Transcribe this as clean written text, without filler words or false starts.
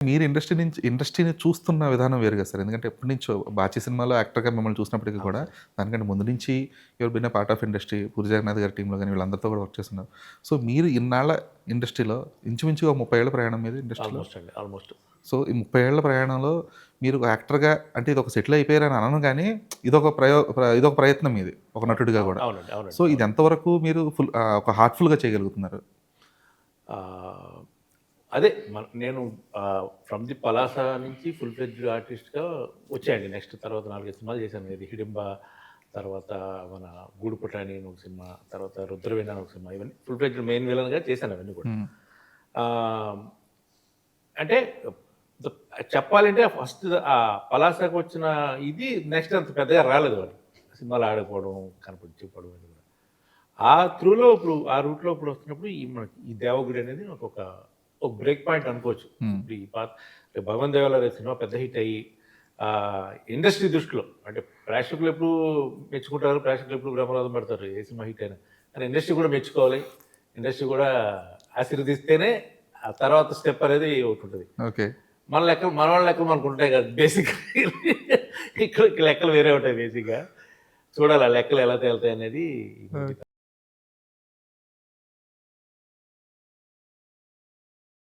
మీరు ఇండస్ట్రీని చూస్తున్న విధానం వేరు కదా సార్. ఎందుకంటే ఎప్పటినుంచో 'బాచీ' సినిమాలో యాక్టర్‌గా మిమ్మల్ని చూసినప్పటికి అవును కూడా, సార్. దానికంటే ముందు నుంచి your been a part of industry. 'Puri Jagannadh' గారి టీమ్‌లో గాని వీళ్ళందరితో కూడా వర్క్ చేస్తున్నారు. సో, మీరు ఇన్నాళ్ల ఇండస్ట్రీలో ఇంచుమించుగా 30 ఏళ్ల ప్రయాణం మీది ఇండస్ట్రీలో. ఆల్మోస్ట్ అండి. ఆల్మోస్ట్. సో, ఈ 30 ఏళ్ల ప్రయాణంలో మీరు ఒక యాక్టర్‌గా అంటే ఇదొక సెటిల్ అయిపోయారని అనను గానీ, ఇదొక ప్రయత్నం మీది. ఒక అవును. నటుడిగా అవును. గూడా. అవునండి. సో, అవునండి. ఇది అవును. ఎంతవరకు మీరు ఒక హార్ట్‌ఫుల్‌గా చేయగలుగుతున్నారు? ఆహ్, అదే నేను ఫ్రమ్ ది పలాస నుంచి ఫుల్ ఫ్లెడ్జ్డ్ ఆర్టిస్ట్‌గా వచ్చాయండి. నెక్స్ట్ తర్వాత 4, 5 సినిమాలు చేశాను. ఇది 'హిడింబ' తర్వాత మన 'గూడుపుటాని' అని ఒక సినిమా, తర్వాత 'రుద్రవీణ' అని ఒక సినిమా. ఇవన్నీ ఫుల్ ఫ్లెడ్జ్డ్ మెయిన్ విలన్‌గా చేశాను అవన్నీ కూడా. హ్మ్. ఆహ్, అంటే ద చెప్పాలంటే ఫస్ట్ పలాసకొచ్చిన ఇది నెక్స్ట్ అంత పెద్దగా రాలేదు వాడికి. సినిమాలు ఆడకపోవడం, కనిపించకపోవడం అది కూడా. ఆ త్రూలో ఇప్పుడు ఆ రూట్‌లో ఇప్పుడు వస్తున్నప్పుడు మనకి ఈ దేవగుడి అనేది ఒక బ్రేక్ పాయింట్ అనుకోవచ్చు. హ్మ్. ఇప్పుడు ఈ 'భగవంత్ దేవాలయ' సినిమా పెద్ద హిట్ అయ్యి ఇండస్ట్రీ దృష్టిలో అంటే ప్రేక్షకులు ఎప్పుడు మెచ్చుకుంటారు, ప్రేక్షకులు ఎప్పుడు బ్రహ్మరథం పెడతారు ఏ సినిమా హిట్ అయినా. కానీ ఇండస్ట్రీ కూడా మెచ్చుకోవాలి. ఇండస్ట్రీ కూడా ఆశీర్వదిస్తేనే ఆ తర్వాత స్టెప్ అనేది ఒకటుంటది. ఓకే. మన వాళ్ళ లెక్కలు మనకుంటాయి కదా! బేసిక్‌గా ఇక్కడ లెక్కలు వేరే ఉంటాయి బేసిక్‌గా. చూడాలి ఆ లెక్కలు ఎలా తేలుతాయనేది ఈ మూవీ